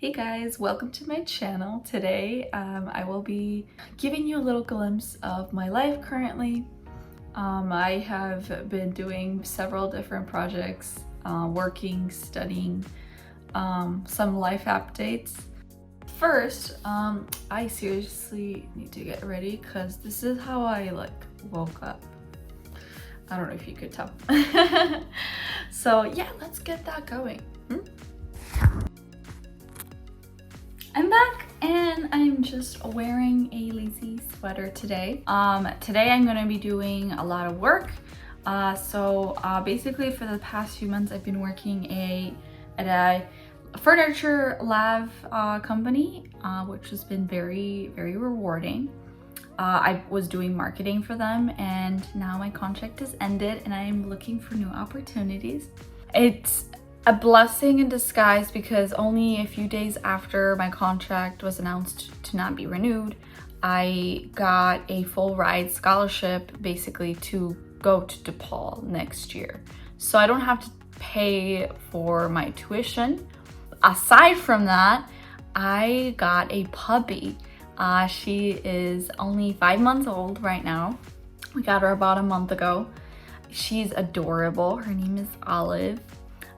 Hey guys, welcome to my channel. Today I will be giving you a little glimpse of my life currently. I have been doing several different projects, working, studying, some life updates. First, I seriously need to get ready because this is how I woke up. I don't know if you could tell. So yeah, let's get that going. I'm back and I'm just wearing a lazy sweater today. Today I'm gonna be doing a lot of work. Basically for the past few months I've been working at a furniture lab company, which has been very, very rewarding. I was doing marketing for them and now my contract has ended and I'm looking for new opportunities. It's a blessing in disguise because only a few days after my contract was announced to not be renewed, I got a full ride scholarship basically to go to DePaul next year. So I don't have to pay for my tuition. Aside from that, I got a puppy. She is only 5 months old right now. We got her about a month ago. She's adorable. Her name is Olive.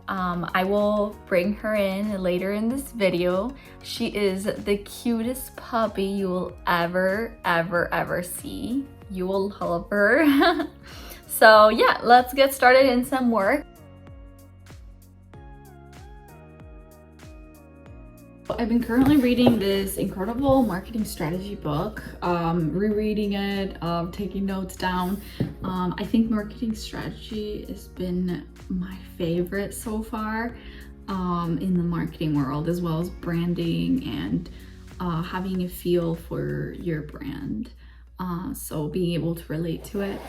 I will bring her in later in this video. She is the cutest puppy you will ever see. You will love her. So yeah, let's get started in some work. I've been currently reading this incredible marketing strategy book, rereading it, taking notes down. I think marketing strategy has been my favorite so far in the marketing world, as well as branding and having a feel for your brand. So being able to relate to it.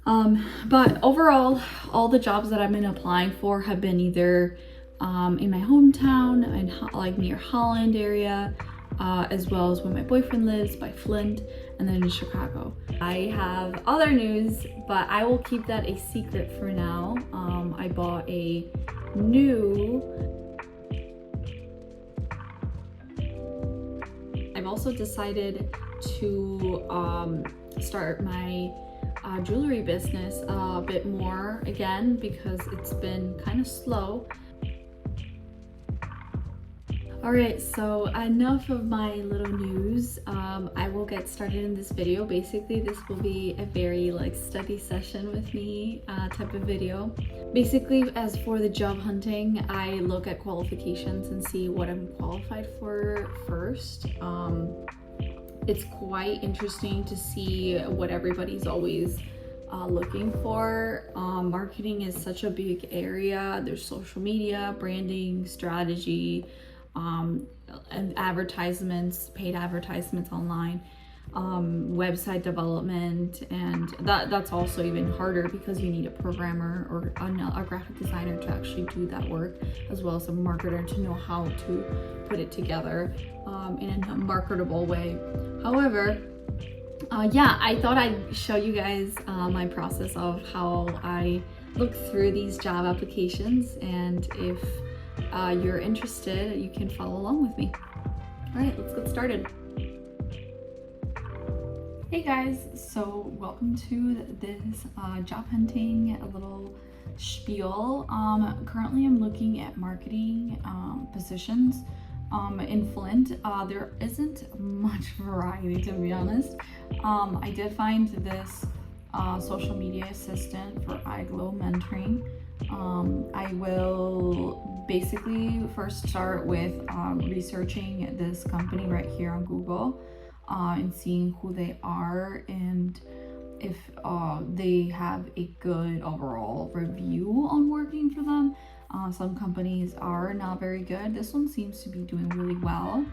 But overall, all the jobs that I've been applying for have been either in my hometown, like near Holland area, as well as where my boyfriend lives by Flint, and then in Chicago. I have other news, but I will keep that a secret for now. I bought a new... I've also decided to start my jewelry business a bit more again because it's been kind of slow. Alright, so enough of my little news. I will get started in this video. Basically, this will be a very study session with me type of video. Basically, as for the job hunting, I look at qualifications and see what I'm qualified for first. It's quite interesting to see what everybody's always looking for. Marketing is such a big area. There's social media, branding, strategy, and advertisements, paid advertisements online, website development, and that's also even harder because you need a programmer or a graphic designer to actually do that work, as well as a marketer to know how to put it together in a marketable way. However, yeah, I thought I'd show you guys my process of how I look through these job applications, and if you're interested, you can follow along with me. All right, let's get started. Hey guys, so welcome to this job hunting, a little spiel. Currently I'm looking at marketing positions in Flint. There isn't much variety, to be honest. I did find this social media assistant for 𝘀𝘂𝗯𝗀𝗋 mentoring. I will basically first start with researching this company right here on Google and seeing who they are and if they have a good overall review on working for them. Some companies are not very good. This one seems to be doing really well.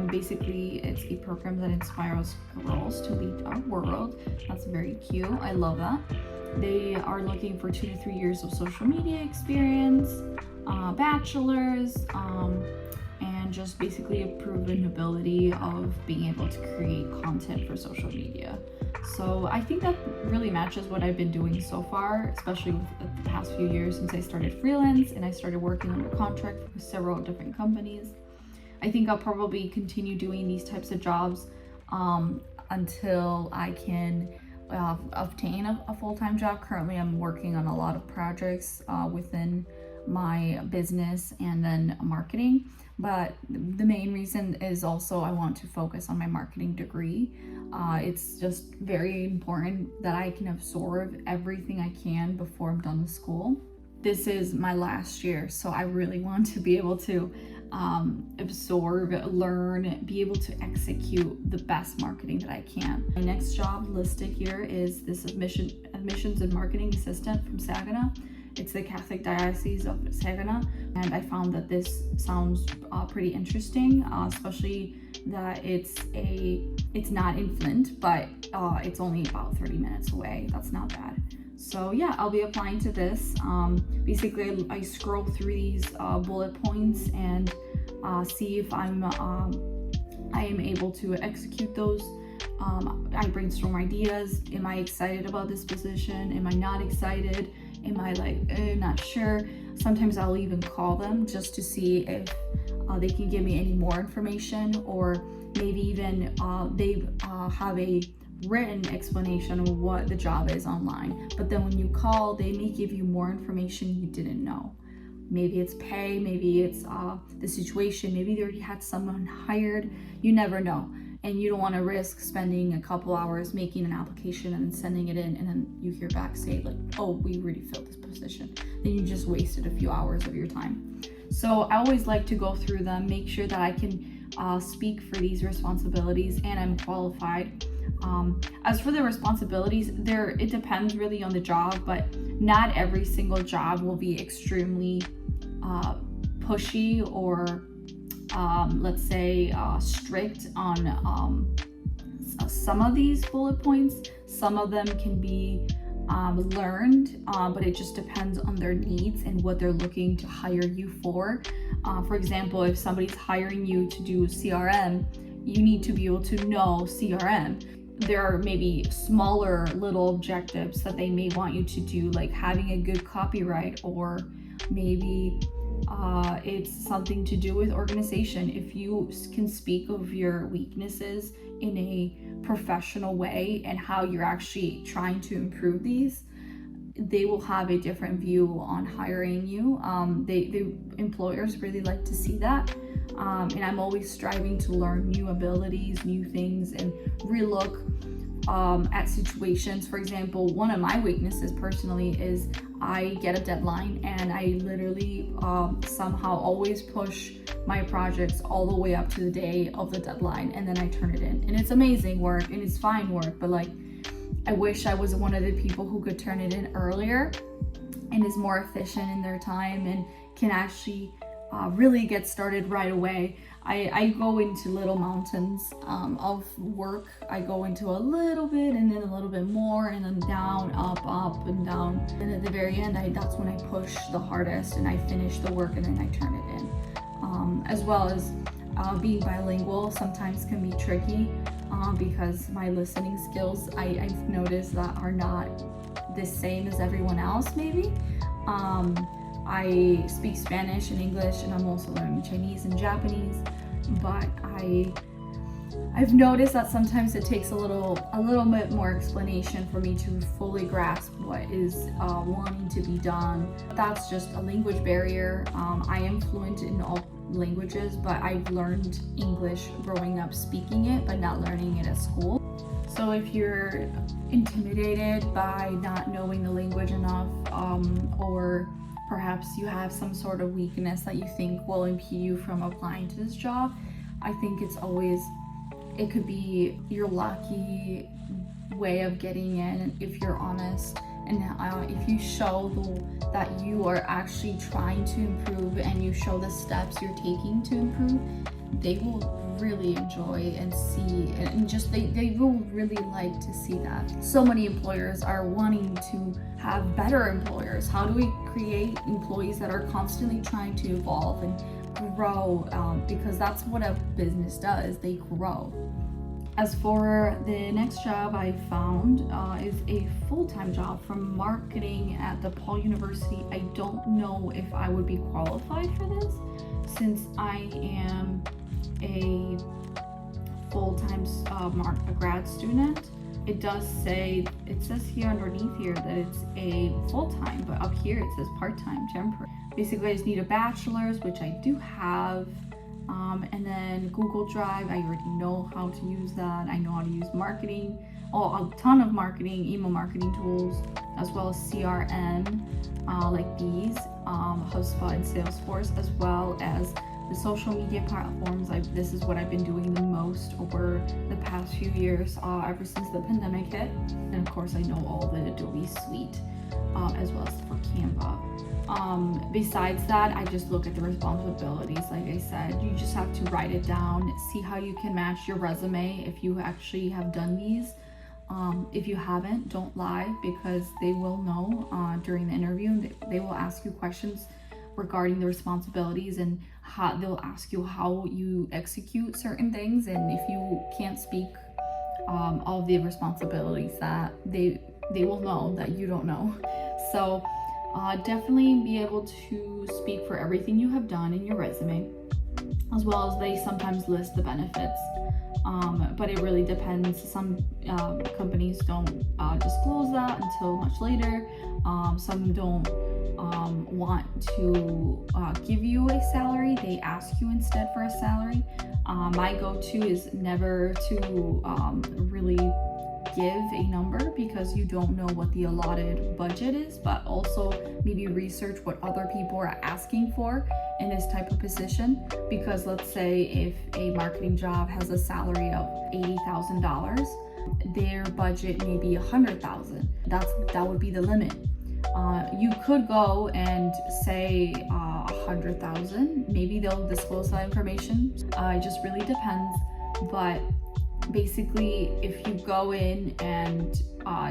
Basically, it's a program that inspires girls to lead our world. That's very cute. I love that. They are looking for 2 to 3 years of social media experience, bachelor's, and just basically a proven ability of being able to create content for social media. So I think that really matches what I've been doing so far, especially with the past few years since I started freelance and I started working under contract for several different companies. I think I'll probably continue doing these types of jobs until I can obtain a full-time job. Currently, I'm working on a lot of projects within my business and then marketing. But the main reason is also I want to focus on my marketing degree. It's just very important that I can absorb everything I can before I'm done with school. This is my last year, so I really want to be able to absorb, learn, be able to execute the best marketing that I can. My next job listed here is this admissions and marketing assistant from Saginaw. It's the Catholic Diocese of Saginaw, and I found that this sounds pretty interesting, especially that it's not in Flint, but it's only about 30 minutes away. That's not bad. So yeah, I'll be applying to this. Basically, I scroll through these bullet points and see if I am able to execute those. I brainstorm ideas. Am I excited about this position? Am I not excited? Am I not sure? Sometimes I'll even call them just to see if they can give me any more information, or maybe even they have a written explanation of what the job is online. But then when you call, they may give you more information you didn't know. Maybe it's pay, maybe it's the situation, maybe they already had someone hired. You never know. And you don't want to risk spending a couple hours making an application and sending it in, and then you hear back say like, oh, we already filled this position. Then you just wasted a few hours of your time. So I always like to go through them, make sure that I can speak for these responsibilities and I'm qualified. As for the responsibilities, it depends really on the job, but not every single job will be extremely pushy or let's say strict on some of these bullet points. Some of them can be learned, but it just depends on their needs and what they're looking to hire you for. For example, if somebody's hiring you to do CRM, you need to be able to know CRM. There are maybe smaller little objectives that they may want you to do, like having a good copyright, or maybe it's something to do with organization. If you can speak of your weaknesses in a professional way and how you're actually trying to improve these, they will have a different view on hiring you. The employers really like to see that. And I'm always striving to learn new abilities, new things, and relook at situations. For example, one of my weaknesses personally is I get a deadline and I literally somehow always push my projects all the way up to the day of the deadline, and then I turn it in. And it's amazing work and it's fine work, but like, I wish I was one of the people who could turn it in earlier and is more efficient in their time and can actually really get started right away. I go into little mountains of work. I go into a little bit and then a little bit more, and then down, up and down. And at the very end, that's when I push the hardest and I finish the work and then I turn it in. As well as being bilingual sometimes can be tricky because my listening skills, I've noticed that are not the same as everyone else maybe. I speak Spanish and English, and I'm also learning Chinese and Japanese, but I've noticed that sometimes it takes a little bit more explanation for me to fully grasp what is wanting to be done. That's just a language barrier. I am fluent in all languages, but I've learned English growing up speaking it, but not learning it at school. So if you're intimidated by not knowing the language enough, or perhaps you have some sort of weakness that you think will impede you from applying to this job, I think it could be your lucky way of getting in if you're honest, and if you show that you are actually trying to improve and you show the steps you're taking to improve, they will really enjoy and see, and just they will really like to see that. So many employers are wanting to have better employers. How do we create employees that are constantly trying to evolve and grow, because that's what a business does, they grow. As for the next job I found is a full-time job from marketing at DePaul University. I don't know if I would be qualified for this since I am a full-time a grad student. It says here underneath here that it's a full-time, but up here it says part-time, temporary. Basically, I just need a bachelor's, which I do have, and then Google Drive, I already know how to use that. I know how to use marketing, a ton of marketing, email marketing tools, as well as CRM, like these, HubSpot and Salesforce, as well as the social media platforms. This is what I've been doing the most over the past few years, ever since the pandemic hit. And of course, I know all the Adobe suite, as well as for Canva. Besides that, I just look at the responsibilities. Like I said, you just have to write it down, see how you can match your resume if you actually have done these. If you haven't, don't lie, because they will know during the interview. They will ask you questions regarding the responsibilities, and they'll ask you how you execute certain things, and if you can't speak all of the responsibilities, that they will know that you don't know. So definitely be able to speak for everything you have done in your resume, as well as they sometimes list the benefits, but it really depends. Some companies don't disclose that until much later. Some don't want to give you a salary. They ask you instead for a salary. My go-to is never to really give a number, because you don't know what the allotted budget is, but also maybe research what other people are asking for in this type of position. Because let's say if a marketing job has a salary of $80,000, their budget may be $100,000. That would be the limit. You could go and say 100,000. Maybe they'll disclose that information. It just really depends. But basically, if you go in and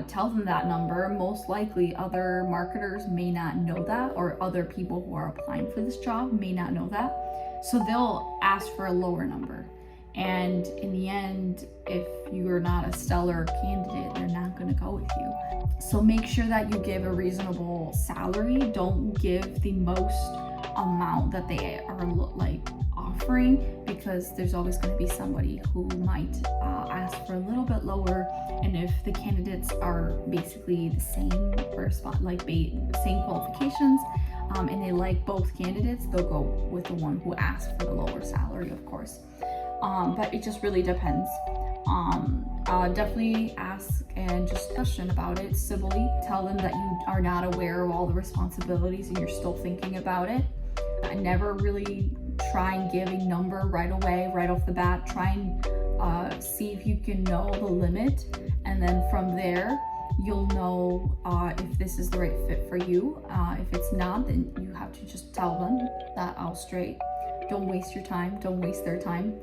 tell them that number, most likely other marketers may not know that, or other people who are applying for this job may not know that. So they'll ask for a lower number. And in the end, if you're not a stellar candidate, they're not going to go with you. So make sure that you give a reasonable salary. Don't give the most amount that they are offering, because there's always going to be somebody who might ask for a little bit lower. And if the candidates are basically the same same qualifications, and they like both candidates, they'll go with the one who asks for the lower salary, of course. But it just really depends. Definitely ask and just question about it civilly. Tell them that you are not aware of all the responsibilities and you're still thinking about it. I never really try and give a number right away, right off the bat. Try and see if you can know the limit, and then from there you'll know if this is the right fit for you. If it's not, then you have to just tell them that out straight. Don't waste your time, don't waste their time.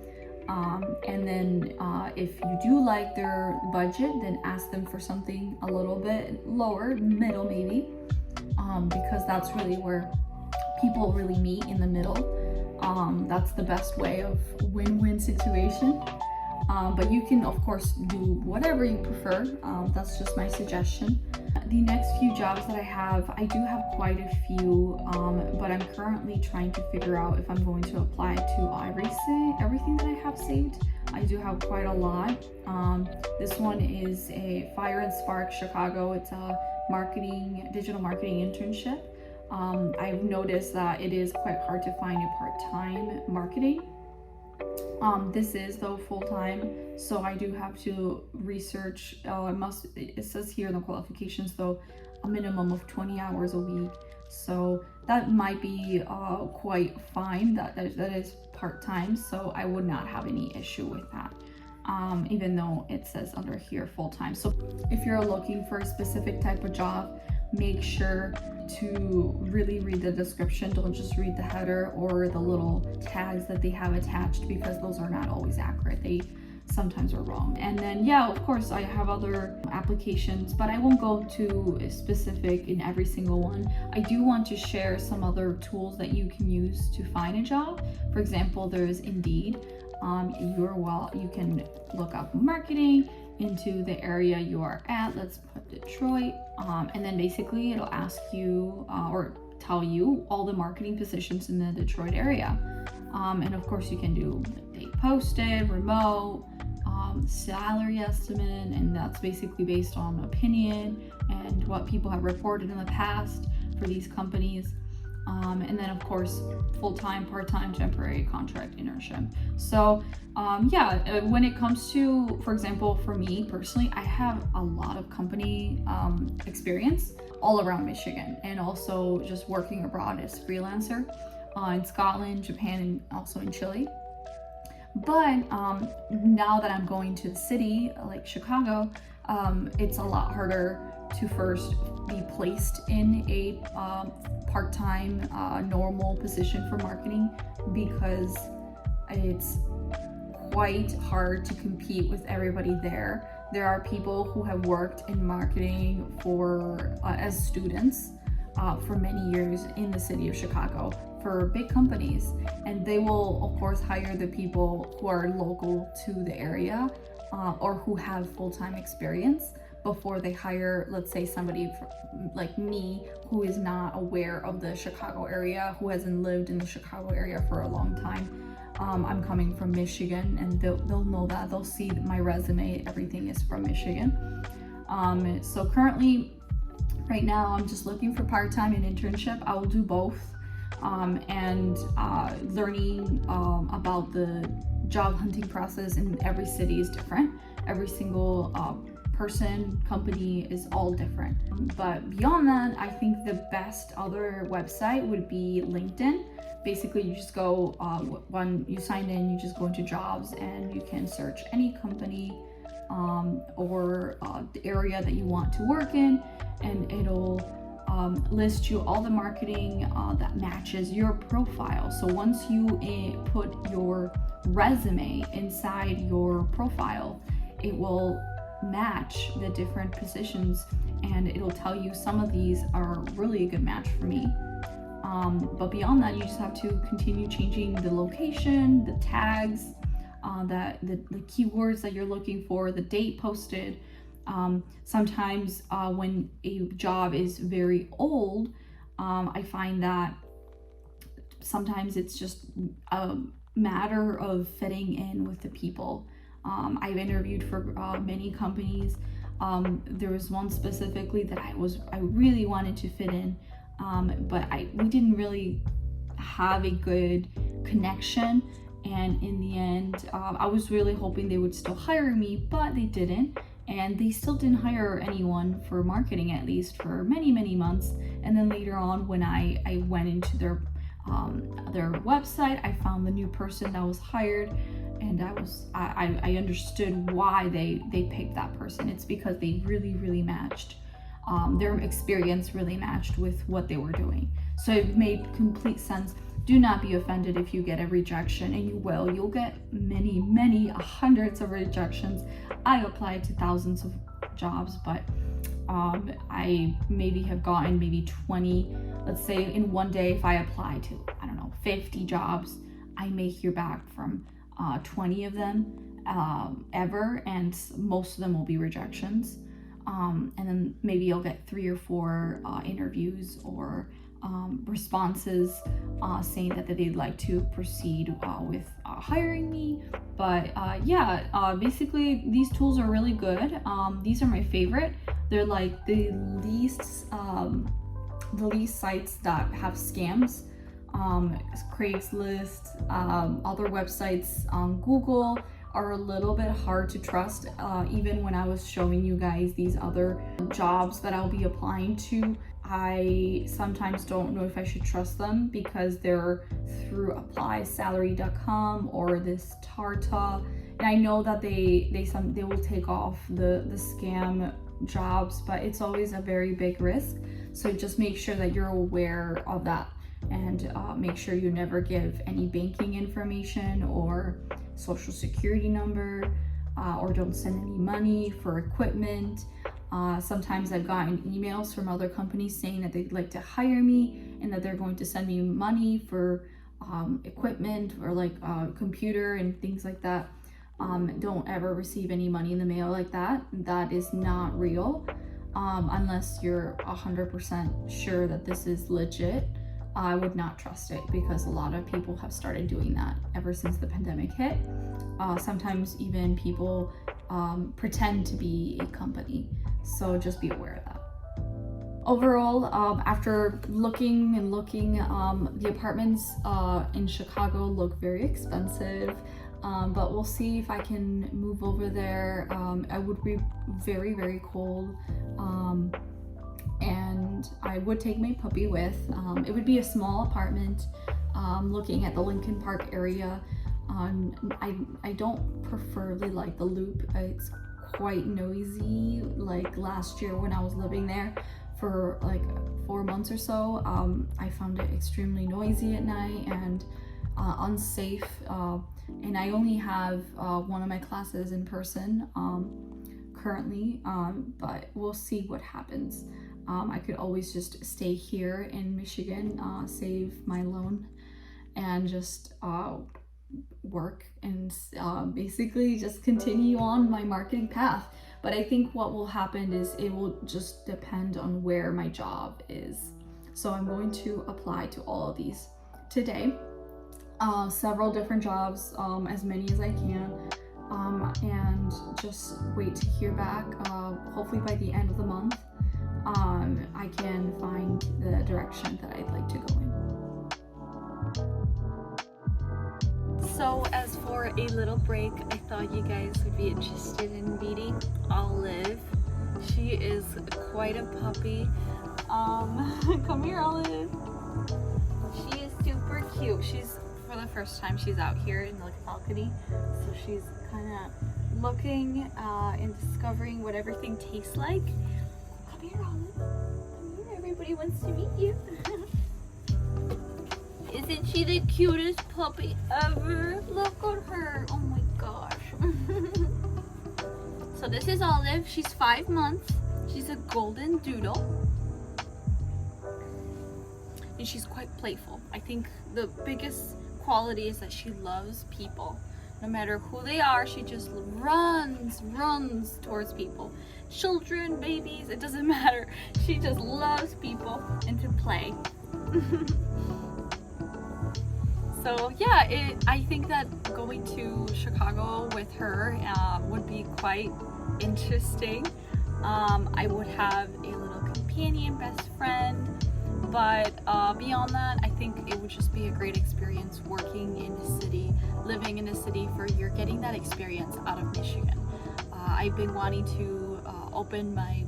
And then if you do like their budget, then ask them for something a little bit lower, middle maybe, because that's really where people really meet, in the middle. That's the best way of win-win situation. But you can of course do whatever you prefer. That's just my suggestion. The next few jobs that I do have quite a few, but I'm currently trying to figure out if I'm going to apply to everything that I have saved. I do have quite a lot. This one is a Fire and Spark Chicago. It's a digital marketing internship. I've noticed that it is quite hard to find a part-time marketing. This is though full-time, so I do have to research. It says here in the qualifications though, a minimum of 20 hours a week. So that might be quite fine. That is part-time, so I would not have any issue with that. Even though it says under here full-time. So if you're looking for a specific type of job, make sure to really read the description. Don't just read the header or the little tags that they have attached, because those are not always accurate. They sometimes are wrong. And then yeah, of course I have other applications, but I won't go too specific in every single one. I do want to share some other tools that you can use to find a job. For example, there's Indeed. You can look up marketing into the area you are at. Let's put Detroit, and then basically it'll ask you or tell you all the marketing positions in the Detroit area. And of course you can do posted, remote, salary estimate, and that's basically based on opinion and what people have reported in the past for these companies. And then of course full-time, part-time, temporary, contract, internship. So when it comes to, for example, for me personally, I have a lot of company experience all around Michigan, and also just working abroad as freelancer in Scotland, Japan, and also in Chile. But now that I'm going to the city like Chicago, it's a lot harder to first be placed in a part-time normal position for marketing, because it's quite hard to compete with everybody there. There are people who have worked in marketing for as students for many years in the city of Chicago for big companies, and they will of course hire the people who are local to the area or who have full-time experience before they hire, let's say, somebody like me who is not aware of the Chicago area, who hasn't lived in the Chicago area for a long time. I'm coming from Michigan, and they'll know that. They'll see my resume, everything is from Michigan. So currently, right now, I'm just looking for part-time and internship. I will do both. And learning about the job hunting process in every city is different. Every single person, company is all different. But beyond that, I think the best other website would be LinkedIn. Basically, you just go, when you sign in, you just go into jobs and you can search any company or the area that you want to work in, and it'll list you all the marketing that matches your profile. So once you put your resume inside your profile, it will match the different positions, and it'll tell you some of these are really a good match for me. But beyond that, you just have to continue changing the location, the tags, the keywords that you're looking for, the date posted. Sometimes when a job is very old, I find that sometimes it's just a matter of fitting in with the people. I've interviewed for many companies. There was one specifically that I really wanted to fit in, but we didn't really have a good connection. And in the end, I was really hoping they would still hire me, but they didn't. And they still didn't hire anyone for marketing, at least for many, many months. And then later on, when I went into their website, I found the new person that was hired, and I understood why they picked that person. It's because they really, really matched. Their experience really matched with what they were doing. So it made complete sense. Do not be offended if you get a rejection, and you'll get many hundreds of rejections. I applied to thousands of jobs, but I maybe have gotten maybe 20. Let's say in one day, if I apply to, 50 jobs, I may hear back from 20 of them ever, and most of them will be rejections. And then maybe you'll get 3 or 4 interviews or responses saying that they'd like to proceed with hiring me. But basically these tools are really good. These are my favorite. They're like the least sites that have scams. Craigslist, other websites on Google are a little bit hard to trust. Even when I was showing you guys these other jobs that I'll be applying to, I sometimes don't know if I should trust them because they're through applysalary.com or this Tarta, and I know that they will take off the scam jobs, but it's always a very big risk. So just make sure that you're aware of that, and make sure you never give any banking information or social security number, or don't send any money for equipment. Sometimes I've gotten emails from other companies saying that they'd like to hire me and that they're going to send me money for equipment or like computer and things like that. Don't ever receive any money in the mail like that. That is not real, unless you're 100% sure that this is legit. I would not trust it, because a lot of people have started doing that ever since the pandemic hit. Sometimes even people pretend to be a company, so just be aware of that. Overall, after looking, the apartments in Chicago look very expensive, but we'll see if I can move over there. I would be very, very cold, and I would take my puppy with. It would be a small apartment, looking at the Lincoln Park area. I don't preferably like the Loop. It's quite noisy. Like last year when I was living there for like 4 months or so, I found it extremely noisy at night and unsafe, and I only have one of my classes in person currently, but we'll see what happens. I could always just stay here in Michigan, save my loan, and just work and basically just continue on my marketing path. But I think what will happen is it will just depend on where my job is. So I'm going to apply to all of these today, several different jobs, as many as I can, and just wait to hear back. Hopefully by the end of the month, I can find the direction that I'd like to go in. So as for a little break, I thought you guys would be interested in meeting Olive. She is quite a puppy. Come here, Olive. She is super cute. She's, for the first time, she's out here in the balcony, so she's kind of looking and discovering what everything tastes like. Come here, Olive. Come here. Everybody wants to meet you. Isn't she the cutest puppy ever? Look at her. Oh my gosh. So this is Olive. She's 5 months. She's a golden doodle. And she's quite playful. I think the biggest quality is that she loves people. No matter who they are, she just runs towards people. Children, babies, it doesn't matter. She just loves people and to play. So yeah, I think that going to Chicago with her would be quite interesting. I would have a little companion, best friend, but beyond that, I think it would just be a great experience working in a city, living in a city for a year, getting that experience out of Michigan. I've been wanting to open my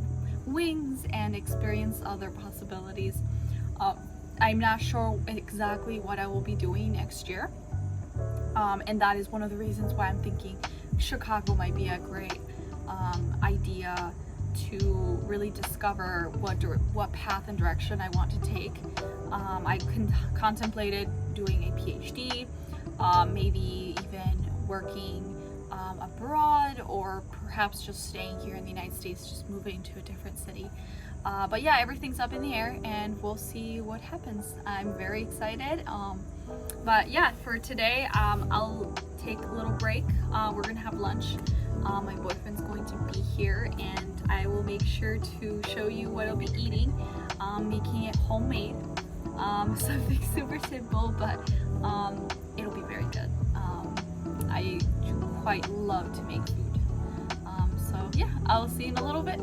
wings and experience other possibilities. I'm not sure exactly what I will be doing next year, and that is one of the reasons why I'm thinking Chicago might be a great idea to really discover what path and direction I want to take. I contemplated doing a PhD, maybe even working abroad, or perhaps just staying here in the United States, just moving to a different city. But yeah, everything's up in the air and we'll see what happens. I'm very excited. But yeah, for today, I'll take a little break. We're gonna have lunch. My boyfriend's going to be here and I will make sure to show you what I'll be eating. Making it homemade. Something super simple, but it'll be very good. I quite love to make food. So yeah, I'll see you in a little bit.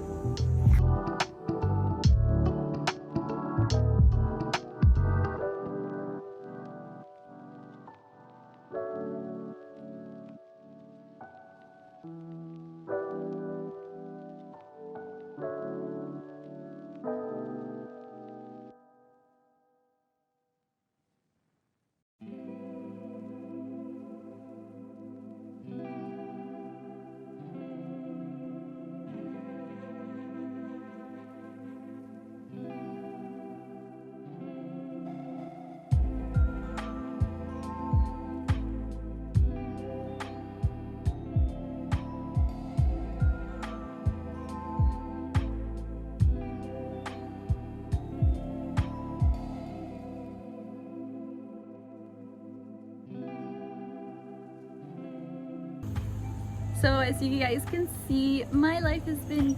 So as you guys can see, my life has been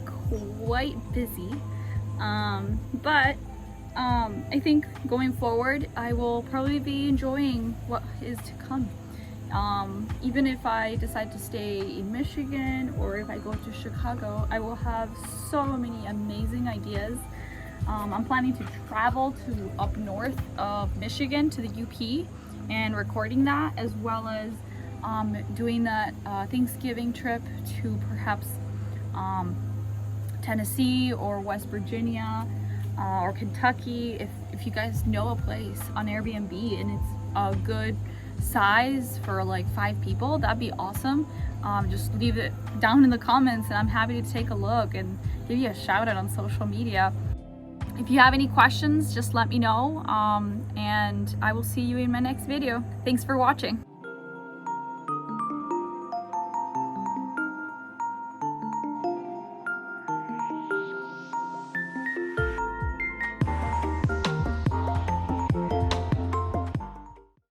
quite busy, but I think going forward, I will probably be enjoying what is to come. Even if I decide to stay in Michigan or if I go to Chicago, I will have so many amazing ideas. I'm planning to travel to up north of Michigan to the UP and recording that, as well as doing that Thanksgiving trip to perhaps Tennessee or West Virginia or Kentucky. If you guys know a place on Airbnb and it's a good size for like 5 people, that'd be awesome. Just leave it down in the comments and I'm happy to take a look and give you a shout out on social media. If you have any questions, just let me know, and I will see you in my next video. Thanks for watching.